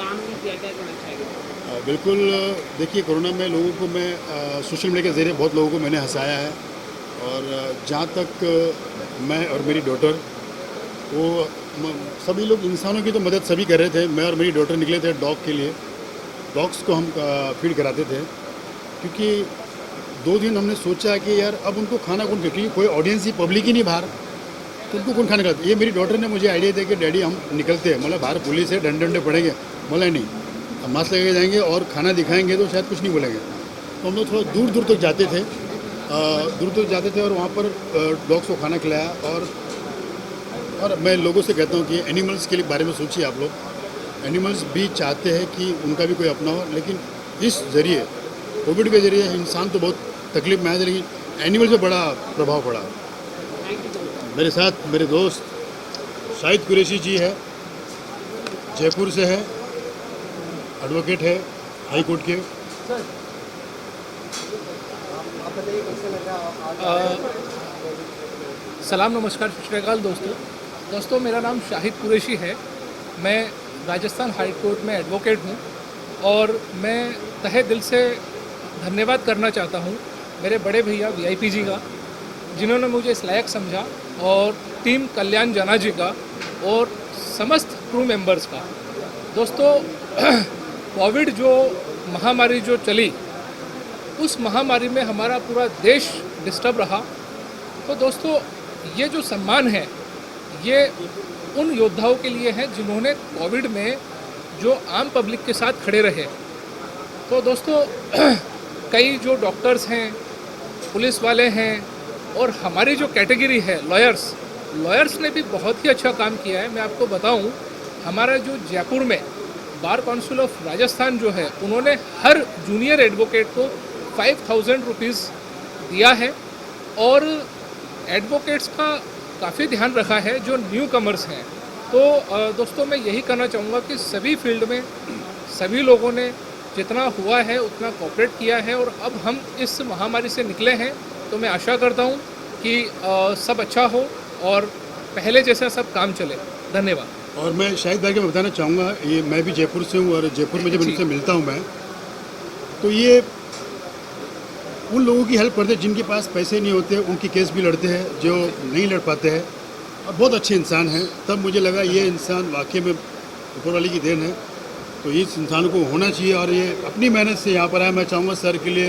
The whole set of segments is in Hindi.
काम नहीं किया, क्या कहना चाहिए? बिल्कुल। देखिए, कोरोना में लोगों को मैं सोशल मीडिया के ज़रिए बहुत लोगों को मैंने हंसाया है। और जहाँ तक मैं और मेरी डॉटर, वो सभी लोग, इंसानों की तो मदद सभी कर रहे थे। मैं और मेरी डॉटर निकले थे डॉग के लिए। डॉग्स को हम फीड कराते थे, क्योंकि 2 दिन हमने सोचा कि यार अब उनको खाना कौन, क्योंकि कोई ऑडियंस ही, पब्लिक ही नहीं बाहर, तो उनको कौन खाना खिलाता। ये मेरी डॉटर ने मुझे आइडिया दिया कि डैडी हम निकलते हैं, मतलब बाहर पुलिस है, डंडे डंडे पड़ेंगे। बोला नहीं, हम मास्क लगा के जाएंगे और खाना दिखाएंगे तो शायद कुछ नहीं बोलेंगे। तो हम लोग थोड़ा दूर दूर तक जाते थे, दूर दूर जाते थे और वहाँ पर डॉग्स को खाना खिलाया। और मैं लोगों से कहता हूँ कि एनिमल्स के लिए बारे में सोचिए आप लोग। एनिमल्स भी चाहते हैं कि उनका भी कोई अपना हो, लेकिन इस ज़रिए, कोविड के ज़रिए, इंसान तो बहुत तकलीफ में आया था, लेकिन एनिमल्स पे बड़ा प्रभाव पड़ा। मेरे साथ मेरे दोस्त शाहिद कुरैशी जी है, जयपुर से है, एडवोकेट है हाई कोर्ट के। सलाम, नमस्कार, सत श्री अकाल दोस्तों, मेरा नाम शाहिद कुरैशी है। मैं राजस्थान हाई कोर्ट में एडवोकेट हूँ और मैं तहे दिल से धन्यवाद करना चाहता हूँ मेरे बड़े भैया वीआईपी जी का, जिन्होंने मुझे इस लायक समझा, और टीम कल्याण जना जी का और समस्त क्रू मेंबर्स का। दोस्तों, कोविड जो महामारी जो चली, उस महामारी में हमारा पूरा देश डिस्टर्ब रहा। तो दोस्तों, ये जो सम्मान है, ये उन योद्धाओं के लिए है जिन्होंने कोविड में जो आम पब्लिक के साथ खड़े रहे। तो दोस्तों, कई जो डॉक्टर्स हैं, पुलिस वाले हैं, और हमारी जो कैटेगरी है लॉयर्स ने भी बहुत ही अच्छा काम किया है। मैं आपको बताऊं, हमारा जो जयपुर में बार काउंसिल ऑफ राजस्थान जो है, उन्होंने हर जूनियर एडवोकेट को 5000 रुपीज़ दिया है, और एडवोकेट्स का काफ़ी ध्यान रखा है जो न्यू कमर्स हैं। तो दोस्तों, मैं यही कहना चाहूँगा कि सभी फील्ड में सभी लोगों ने जितना हुआ है उतना कोऑपरेट किया है, और अब हम इस महामारी से निकले हैं। तो मैं आशा करता हूँ कि सब अच्छा हो और पहले जैसा सब काम चले। धन्यवाद। और मैं शाहिद भाई को बताना चाहूँगा, ये मैं भी जयपुर से हूँ, और जयपुर में जब इनसे मिलता हूँ मैं, तो ये उन लोगों की हेल्प करते हैं जिनके पास पैसे नहीं होते, उनकी केस भी लड़ते हैं, जो नहीं लड़ पाते हैं, और बहुत अच्छे इंसान हैं। तब मुझे लगा ये इंसान वाकई में ऊपर वाली की देन है, तो इस इंसान को होना चाहिए। और ये अपनी मेहनत से यहाँ पर आया। मैं चाहूँगा सर के लिए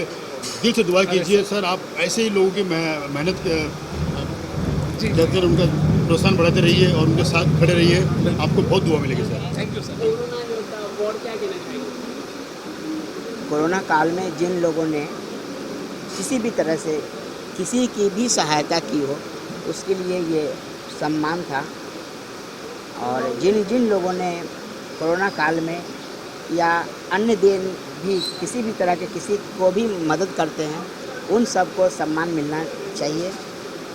दिल से दुआ कीजिए। सर, आप ऐसे ही लोगों की मेहनत देकर उनका प्रोत्साहन बढ़ाते रहिए और उनके साथ खड़े रहिए। आपको बहुत दुआ मिलेगी sir. Thank you sir. Corona योद्धा अवार्ड क्या कहना चाहिए? कोरोना काल में जिन लोगों ने किसी भी तरह से किसी की भी सहायता की हो, उसके लिए ये सम्मान था। और जिन जिन लोगों ने कोरोना काल में या अन्य दिन भी किसी भी तरह के किसी को भी मदद करते हैं, उन सबको सम्मान मिलना चाहिए।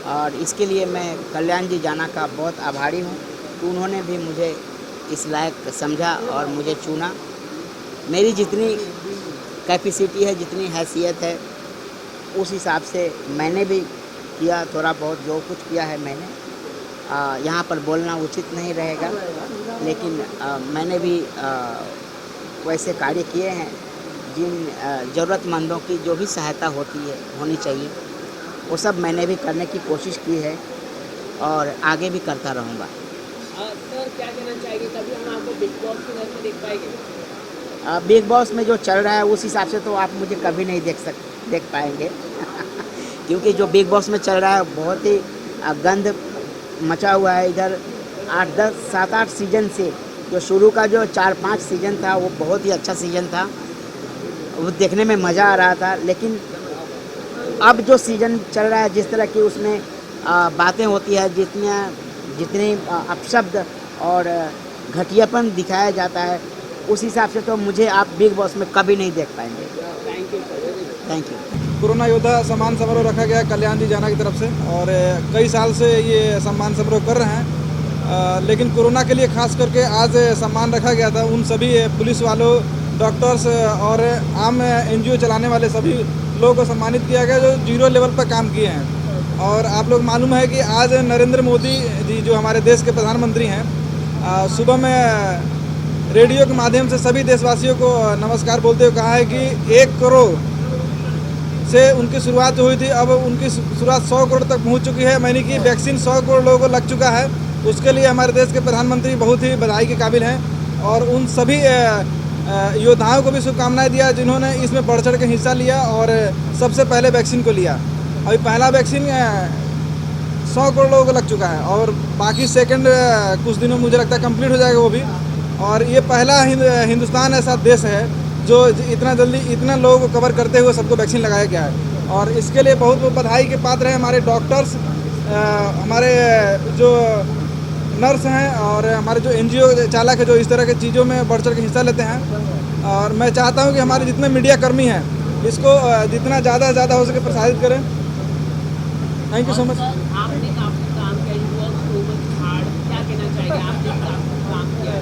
और इसके लिए मैं कल्याण जी जाना का बहुत आभारी हूँ कि उन्होंने भी मुझे इस लायक समझा और मुझे चुना। मेरी जितनी कैपेसिटी है, जितनी हैसियत है, उस हिसाब से मैंने भी किया। थोड़ा बहुत जो कुछ किया है मैंने, यहाँ पर बोलना उचित नहीं रहेगा, लेकिन मैंने भी वैसे कार्य किए हैं जिन ज़रूरतमंदों की जो भी सहायता होनी चाहिए, वो सब मैंने भी करने की कोशिश की है और आगे भी करता रहूँगा। सर, क्या कहना चाहिए, कभी हम आपको बिग बॉस के घर में देख पाएंगे? बिग बॉस में जो चल रहा है उस हिसाब से तो आप मुझे कभी नहीं देख पाएंगे क्योंकि जो बिग बॉस में चल रहा है बहुत ही गंद मचा हुआ है। इधर 8, 10, 7, 8 सीजन से जो शुरू का जो 4-5 सीजन था, वो बहुत ही अच्छा सीजन था, वो देखने में मज़ा आ रहा था। लेकिन अब जो सीजन चल रहा है, जिस तरह की उसमें बातें होती है, जितनी अपशब्द और घटियापन दिखाया जाता है, उस हिसाब से तो मुझे आप बिग बॉस में कभी नहीं देख पाएंगे। Thank you sir. Thank you. Corona योद्धा सम्मान समारोह रखा गया कल्याण जी जाना की तरफ से, और कई साल से ये सम्मान समारोह कर रहे हैं, लेकिन कोरोना के लिए खास करके आज सम्मान रखा गया था। उन सभी पुलिस वालों, डॉक्टर्स और आम एनजीओ चलाने वाले सभी लोगों को सम्मानित किया गया जो 0 लेवल पर काम किए हैं। और आप लोग मालूम है कि आज नरेंद्र मोदी जी जो हमारे देश के प्रधानमंत्री हैं, सुबह में रेडियो के माध्यम से सभी देशवासियों को नमस्कार बोलते हुए कहा है कि 1 करोड़ से उनकी शुरुआत हुई थी, अब उनकी शुरुआत 100 करोड़ तक पहुंच चुकी है। मैंने कि वैक्सीन 100 करोड़ लोगों को लग चुका है। उसके लिए हमारे देश के प्रधानमंत्री बहुत ही बधाई के काबिल हैं और उन सभी योद्धाओं को भी शुभकामनाएं दिया जिन्होंने इसमें बढ़ चढ़ के हिस्सा लिया और सबसे पहले वैक्सीन को लिया। अभी पहला वैक्सीन 100 करोड़ लोगों को लग चुका है और बाकी सेकंड कुछ दिनों में मुझे लगता है कंप्लीट हो जाएगा वो भी। और ये पहला हिंदुस्तान ऐसा देश है जो इतना जल्दी इतना लोगों को कवर करते हुए सबको वैक्सीन लगाया गया है और इसके लिए बहुत बहुत बधाई के पात्र हैं हमारे डॉक्टर्स, हमारे जो नर्स हैं और हमारे जो NGO चालक है जो इस तरह की चीज़ों में बढ़ चढ़ के हिस्सा लेते हैं। और मैं चाहता हूं कि हमारे जितने मीडिया कर्मी हैं इसको जितना ज़्यादा से ज़्यादा हो सके प्रसारित करें। Thank you so much. आपने काफी काम किया, you work so much hard, क्या कहना चाहिए? आपने काफी काम किया।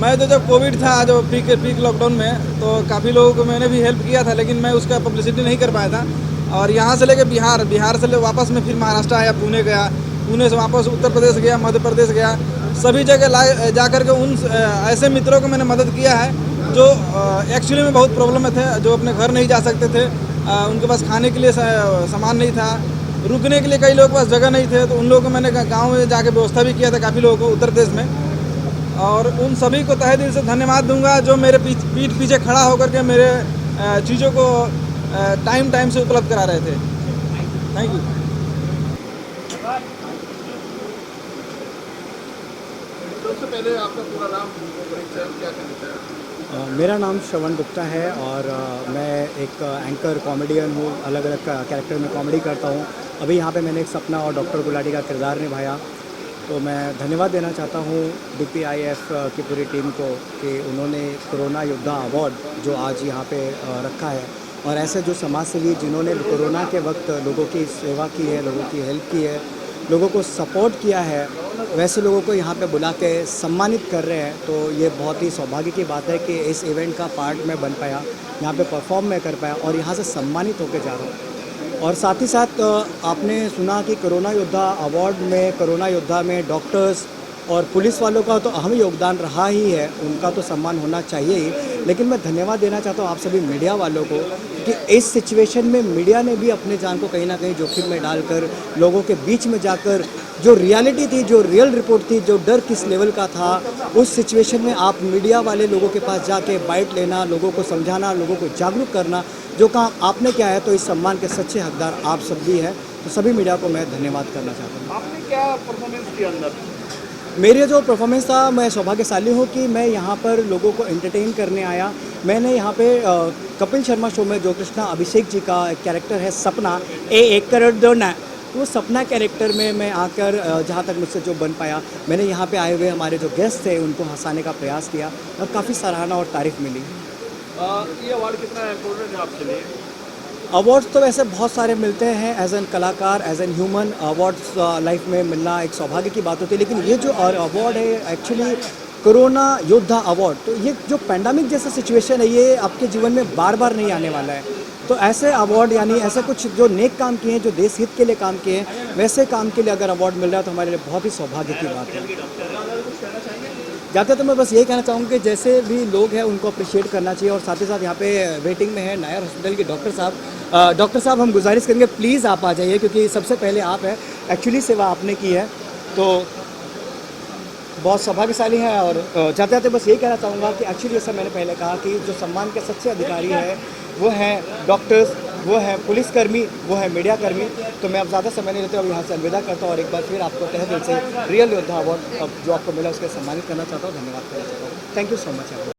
मैं तो जब कोविड था, जो पीक लॉकडाउन में, तो काफ़ी लोगों को मैंने भी हेल्प किया था, लेकिन मैं उसका पब्लिसिटी नहीं कर पाया था। और यहाँ से लेकर बिहार से वापस में फिर महाराष्ट्र आया, पुणे गया, पुणे से वापस उत्तर प्रदेश गया, मध्य प्रदेश गया, सभी जगह जा कर के उन ऐसे मित्रों को मैंने मदद किया है जो एक्चुअली में बहुत प्रॉब्लम में थे, जो अपने घर नहीं जा सकते थे, उनके पास खाने के लिए सामान नहीं था, रुकने के लिए कई लोगों के पास जगह नहीं थे, तो उन लोगों को मैंने गांव में जाके व्यवस्था भी किया था काफ़ी लोगों को उत्तर प्रदेश में। और उन सभी को तहे दिल से धन्यवाद दूंगा जो मेरे पीठ पीछे खड़ा होकर के मेरे चीज़ों को टाइम से उपलब्ध करा रहे थे। Thank you. सबसे पहले आपका पूरा नाम परिचय क्या कहना चाहें? मेरा नाम श्रवण गुप्ता है और मैं एक एंकर कॉमेडियन हूँ, अलग अलग कैरेक्टर में कॉमेडी करता हूँ। अभी यहाँ पे मैंने एक सपना और डॉक्टर गुलाटी का किरदार निभाया, तो मैं धन्यवाद देना चाहता हूँ DPIF की पूरी टीम को कि उन्होंने कोरोना योद्धा अवार्ड जो आज यहाँ पे रखा है और ऐसे जो समाज सेवी जिन्होंने कोरोना के वक्त लोगों की सेवा की है, लोगों की हेल्प की है, लोगों को सपोर्ट किया है, वैसे लोगों को यहाँ पे बुला के सम्मानित कर रहे हैं। तो ये बहुत ही सौभाग्य की बात है कि इस इवेंट का पार्ट मैं बन पाया, यहाँ पे परफॉर्म मैं कर पाया और यहाँ से सम्मानित होकर जा रहा हूँ। और साथ ही साथ आपने सुना कि कोरोना योद्धा अवार्ड में, कोरोना योद्धा में डॉक्टर्स और पुलिस वालों का तो अहम योगदान रहा ही है, उनका तो सम्मान होना चाहिए ही। लेकिन मैं धन्यवाद देना चाहता हूँ आप सभी मीडिया वालों को कि इस सिचुएशन में मीडिया ने भी अपने जान को कहीं ना कहीं जोखिम में डालकर लोगों के बीच में जाकर जो रियलिटी थी, जो रियल रिपोर्ट थी, जो डर किस लेवल का था, उस सिचुएशन में आप मीडिया वाले लोगों के पास जाके बाइट लेना, लोगों को समझाना, लोगों को जागरूक करना, जो काम आपने किया है, तो इस सम्मान के सच्चे हकदार आप सब भी हैं। तो सभी मीडिया को मैं धन्यवाद करना चाहता हूँ। आपने क्या परफॉर्मेंस किया अंदर? मेरे जो परफॉर्मेंस था, मैं सौभाग्यशाली हूँ कि मैं यहाँ पर लोगों को एंटरटेन करने आया। मैंने यहाँ पे कपिल शर्मा शो में जो कृष्णा अभिषेक जी का कैरेक्टर है सपना, 1 करोड़ दो ना, तो सपना कैरेक्टर में मैं आकर जहाँ तक मुझसे जो बन पाया, मैंने यहाँ पे आए हुए हमारे जो गेस्ट थे उनको हंसाने का प्रयास किया और काफ़ी सराहना और तारीफ मिली। ये अवार्ड कितना इम्पोर्टेंट है आपके लिए? अवार्ड्स तो वैसे बहुत सारे मिलते हैं, एज एन कलाकार, as an human, awards life में मिलना एक सौभाग्य की बात होती है। लेकिन ये जो अवार्ड है एक्चुअली कोरोना योद्धा अवार्ड, तो ये जो पैंडेमिक जैसा सिचुएशन है ये आपके जीवन में बार बार नहीं आने वाला है। तो ऐसे अवार्ड यानी ऐसे कुछ जो नेक काम किए हैं, जो देश हित के लिए काम किए हैं, वैसे काम के लिए अगर अवार्ड मिल रहा है तो हमारे लिए बहुत ही सौभाग्य की बात है। जाते तो मैं बस यही कहना चाहूँगा कि जैसे भी लोग हैं उनको अप्रिशिएट करना चाहिए। और साथ ही साथ यहाँ पे वेटिंग में है नायर हॉस्पिटल के डॉक्टर साहब। डॉक्टर साहब हम गुजारिश करेंगे प्लीज़ आप आ जाइए, क्योंकि सबसे पहले आप हैं, एक्चुअली सेवा आपने की है, तो बहुत सौभाग्यशाली हैं। और जाते जाते बस यही कहना चाहूँगा कि एक्चुअली जैसा मैंने पहले कहा कि जो सम्मान के सच्चे अधिकारी हैं वो हैं डॉक्टर्स, वो हैं पुलिसकर्मी, वो है मीडिया कर्मी। तो मैं अब ज़्यादा समय नहीं लेते, अब यहाँ से अलविदा करता हूँ और एक बार फिर आपको तहे दिल से रियल योद्धा अवार्ड जो आपको मिला उसके सम्मानित करना चाहता हूँ, धन्यवाद करना चाहता हूँ। Thank you so much.